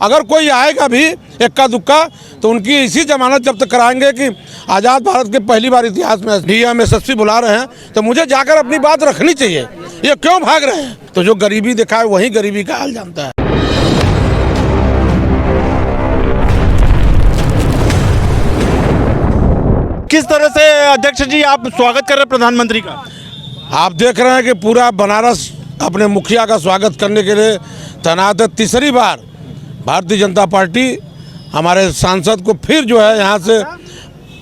अगर कोई आएगा भी इक्का दुक्का तो उनकी इसी जमानत जब्त कराएंगे कि आज़ाद भारत के पहली बार इतिहास में डीएम एसएसपी बुला रहे हैं तो मुझे जाकर अपनी बात रखनी चाहिए। ये क्यों भाग रहे हैं? तो जो गरीबी दिखाए वही गरीबी का हाल जानता है। किस तरह से अध्यक्ष जी आप स्वागत कर रहे हैं प्रधानमंत्री का? आप देख रहे हैं कि पूरा बनारस अपने मुखिया का स्वागत करने के लिए तैनात है। तीसरी बार भारतीय जनता पार्टी हमारे सांसद को फिर जो है यहाँ से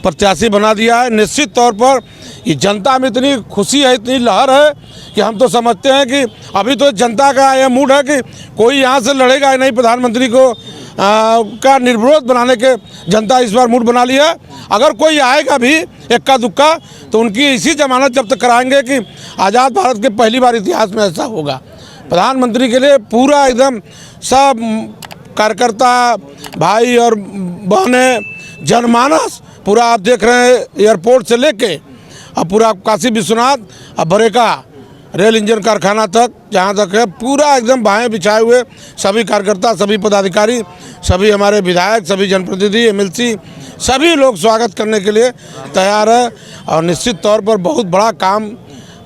प्रत्याशी बना दिया है। निश्चित तौर पर ये जनता में इतनी खुशी है, इतनी लहर है कि हम तो समझते हैं कि अभी तो जनता का यह मूड है कि कोई यहाँ से लड़ेगा ही नहीं। प्रधानमंत्री को का निर्विरोध बनाने के जनता इस बार मूड बना लिया। अगर कोई आएगा भी इक्का दुक्का तो उनकी इसी जमानत जब्त कराएंगे कि आज़ाद भारत के पहली बार इतिहास में ऐसा होगा। प्रधानमंत्री के लिए पूरा एकदम सब कार्यकर्ता भाई और बहनें जनमानस पूरा आप देख रहे हैं, एयरपोर्ट से लेके अब पूरा काशी विश्वनाथ अब बरेका रेल इंजन कारखाना तक जहाँ तक है पूरा एकदम बाहें बिछाए हुए सभी कार्यकर्ता, सभी पदाधिकारी, सभी हमारे विधायक, सभी जनप्रतिनिधि, एमएलसी सभी लोग स्वागत करने के लिए तैयार है। और निश्चित तौर पर बहुत बड़ा काम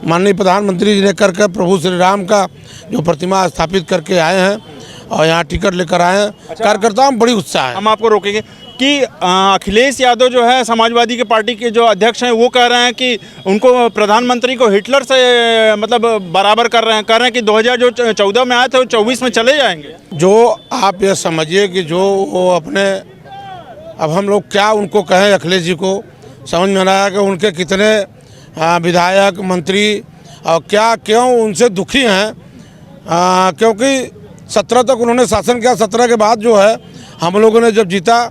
माननीय प्रधानमंत्री जी ने करके प्रभु श्री राम का जो प्रतिमा स्थापित करके आए हैं और यहाँ टिकट लेकर आए हैं। कार्यकर्ताओं में बड़ी उत्साह है। हम आपको रोकेंगे कि अखिलेश यादव जो है समाजवादी के पार्टी के जो अध्यक्ष हैं वो कह रहे हैं कि उनको प्रधानमंत्री को हिटलर से मतलब बराबर कर रहे हैं। कह रहे हैं कि 2014 में आए थे वो 24 में चले जाएंगे। जो आप ये समझिए कि जो वो अपने अब हम लोग क्या उनको कहें, अखिलेश जी को समझ में आया कि उनके कितने विधायक मंत्री और क्या क्यों उनसे दुखी हैं। क्योंकि 17 तक उन्होंने शासन किया। 17 के बाद जो है हम लोगों ने जब जीता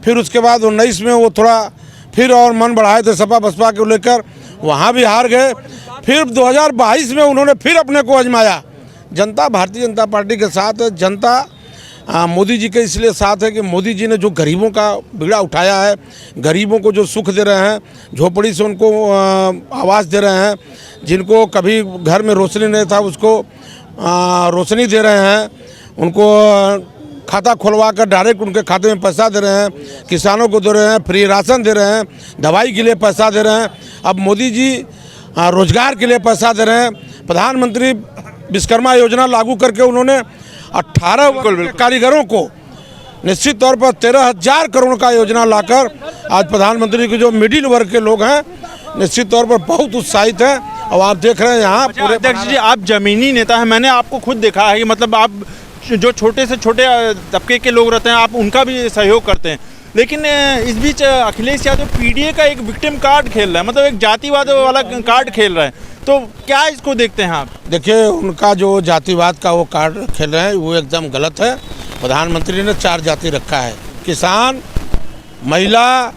फिर उसके बाद 19 में वो थोड़ा फिर और मन बढ़ाए थे सपा बसपा को लेकर, वहाँ भी हार गए। फिर 2022 में उन्होंने फिर अपने को आजमाया। जनता भारतीय जनता पार्टी के साथ है। जनता मोदी जी के इसलिए साथ है कि मोदी जी ने जो गरीबों का बीड़ा उठाया है, गरीबों को जो सुख दे रहे हैं, झोपड़ी से उनको आवास दे रहे हैं, जिनको कभी घर में रोशनी नहीं था उसको रोशनी दे रहे हैं, उनको खाता खुलवा कर डायरेक्ट उनके खाते में पैसा दे रहे हैं, किसानों को दे रहे हैं, फ्री राशन दे रहे हैं, दवाई के लिए पैसा दे रहे हैं। अब मोदी जी रोजगार के लिए पैसा दे रहे हैं। प्रधानमंत्री विश्वकर्मा योजना लागू करके उन्होंने 18 कारीगरों को निश्चित तौर पर 13,000 करोड़ का योजना लाकर आज प्रधानमंत्री के जो मिडिल वर्ग के लोग हैं निश्चित तौर पर बहुत उत्साहित हैं। और आप देख रहे हैं यहाँ पूरे अध्यक्ष जी आप जमीनी नेता हैं, मैंने आपको खुद देखा है कि मतलब आप जो छोटे से छोटे तबके के लोग रहते हैं आप उनका भी सहयोग करते हैं। लेकिन इस बीच अखिलेश यादव पीडीए का एक विक्टिम कार्ड खेल रहा है, मतलब एक जातिवाद वाला कार्ड खेल रहा है। तो क्या इसको देखते हैं आप? देखिए उनका जो जातिवाद का वो कार्ड खेल रहे हैं वो एकदम गलत है। प्रधानमंत्री ने 4 जाति रखा है, किसान, महिला,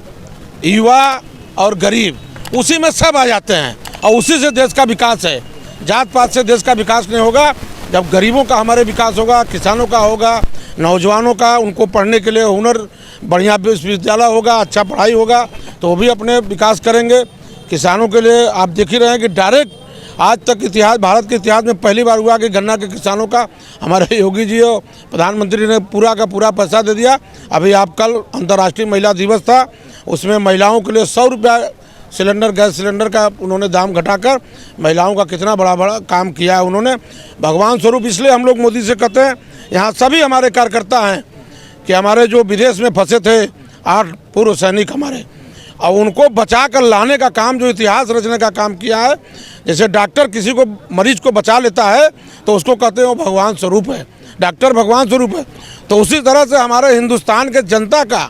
युवा और गरीब, उसी में सब आ जाते हैं और उसी से देश का विकास है। जात पात से देश का विकास नहीं होगा। जब गरीबों का हमारे विकास होगा, किसानों का होगा, नौजवानों का, उनको पढ़ने के लिए हुनर बढ़िया विश्वविद्यालय होगा, अच्छा पढ़ाई होगा तो वो भी अपने विकास करेंगे। किसानों के लिए आप देख ही रहे हैं कि डायरेक्ट आज तक इतिहास भारत के इतिहास में पहली बार हुआ कि गन्ना के किसानों का हमारे योगी जी और प्रधानमंत्री ने पूरा का पूरा पैसा दे दिया। अभी आप कल अंतर्राष्ट्रीय महिला दिवस था, उसमें महिलाओं के लिए 100 रुपया सिलेंडर, गैस सिलेंडर का उन्होंने दाम घटाकर महिलाओं का कितना बड़ा काम किया है उन्होंने। भगवान स्वरूप इसलिए हम लोग मोदी से कहते हैं, यहाँ सभी हमारे कार्यकर्ता हैं कि हमारे जो विदेश में फंसे थे 8 पूर्व सैनिक हमारे, और उनको बचा कर लाने का काम, जो इतिहास रचने का काम किया है। जैसे डॉक्टर किसी को मरीज को बचा लेता है तो उसको कहते हैं वो भगवान स्वरूप है, डॉक्टर भगवान स्वरूप है। तो उसी तरह से हमारे हिंदुस्तान के जनता का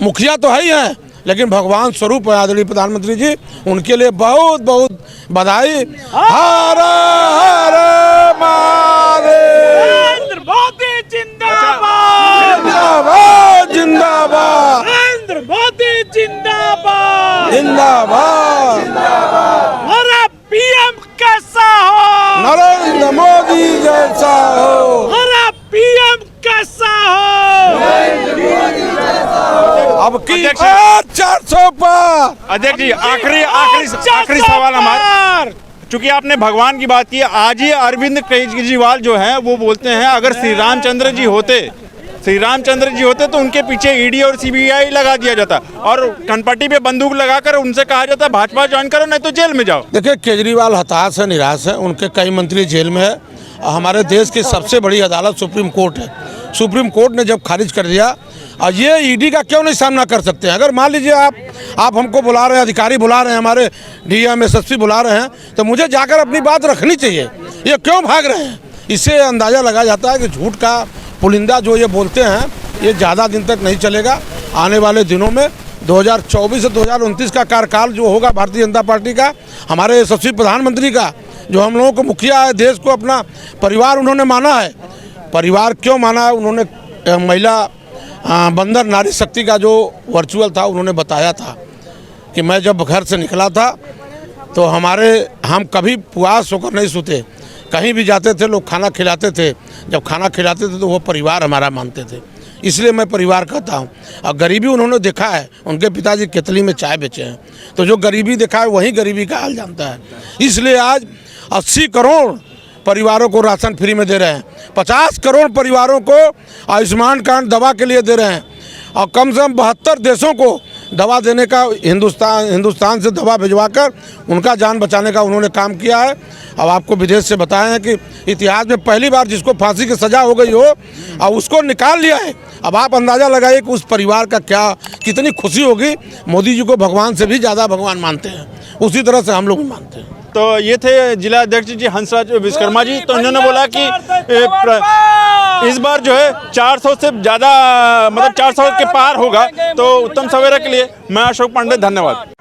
मुखिया तो है ही है लेकिन भगवान स्वरूप है आदरणीय प्रधानमंत्री जी। उनके लिए बहुत बहुत बधाई। हर हर महादेव, मोदी जिंदाबाद, जिंदाबाद जिंदाबाद, नरेंद्र मोदी जिंदाबाद, जिंदाबाद। हमारा पीएम कैसा हो, नरेंद्र मोदी जैसा हो, हमारा पीएम कैसा हो, अब की 400 पर। अध्यक्ष जी आखिरी सवाल हमारा, चूंकि आपने भगवान की बात की, आज ही अरविंद केजरीवाल जो हैं वो बोलते हैं अगर श्री रामचंद्र जी होते श्री रामचंद्र जी होते तो उनके पीछे ईडी और सीबीआई लगा दिया जाता और कनपट्टी पे बंदूक लगाकर उनसे कहा जाता भाजपा ज्वाइन करो नहीं तो जेल में जाओ। देखिए, केजरीवाल हताश है, निराश है, उनके कई मंत्री जेल में है। हमारे देश की सबसे बड़ी अदालत सुप्रीम कोर्ट है। सुप्रीम कोर्ट ने जब खारिज कर दिया, और ये ईडी का क्यों नहीं सामना कर सकते हैं? अगर मान लीजिए आप हमको बुला रहे हैं, अधिकारी बुला रहे हैं, हमारे डीएम एसएसपी बुला रहे हैं, तो मुझे जाकर अपनी बात रखनी चाहिए। ये क्यों भाग रहे हैं? इससे अंदाज़ा लगाया जाता है कि झूठ का पुलिंदा जो ये बोलते हैं, ये ज़्यादा दिन तक नहीं चलेगा। आने वाले दिनों में 2024 से 2029 का कार्यकाल जो होगा भारतीय जनता पार्टी का, हमारे यशस्वी प्रधानमंत्री का, जो हम लोगों को मुखिया है, देश को अपना परिवार उन्होंने माना है। परिवार क्यों माना है? उन्होंने महिला बंदर नारी शक्ति का जो वर्चुअल था, उन्होंने बताया था कि मैं जब घर से निकला था तो हम कभी पुआस होकर नहीं सोते, कहीं भी जाते थे लोग खाना खिलाते थे, जब खाना खिलाते थे तो वो परिवार हमारा मानते थे, इसलिए मैं परिवार कहता हूँ। और गरीबी उन्होंने देखा है, उनके पिताजी केतली में चाय बेचे हैं, तो जो गरीबी देखा है वही गरीबी का हाल जानता है। इसलिए आज 80 करोड़ परिवारों को राशन फ्री में दे रहे हैं, 50 करोड़ परिवारों को आयुष्मान कार्ड दवा के लिए दे रहे हैं, और कम से कम 72 देशों को दवा देने का हिंदुस्तान से दवा भिजवाकर उनका जान बचाने का उन्होंने काम किया है। अब आपको विदेश से बताया है कि इतिहास में पहली बार जिसको फांसी की सज़ा हो गई हो और उसको निकाल लिया है। अब आप अंदाज़ा लगाइए कि उस परिवार का कितनी खुशी होगी। मोदी जी को भगवान से भी ज़्यादा भगवान मानते हैं, उसी तरह से हम लोग भी मानते हैं। तो ये थे जिला अध्यक्ष जी हंसराज विश्वकर्मा जी। तो इन्होंने बोला कि इस बार जो है 400 से ज़्यादा, मतलब 400 के पार होगा। तो उत्तम सवेरा के लिए मैं अशोक पांडे, धन्यवाद।